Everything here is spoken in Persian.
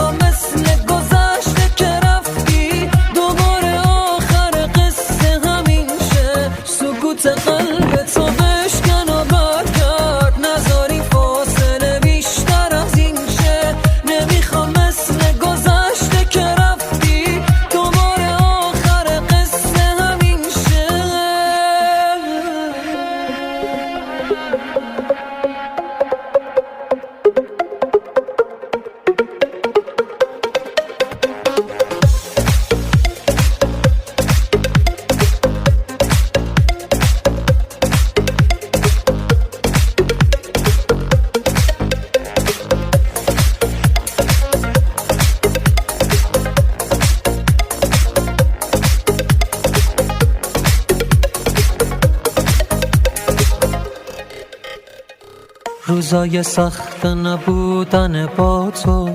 نمیخوام مثل گذشته که رفتی دوباره آخر قصه همین شه. سکوت قلب تو بشکن و برگرد، نذاری فاصله بیشتر از این شه. نمیخوام مثل گذشته که رفتی دوباره آخر قصه همین شه. روزای سخت نبودن با تو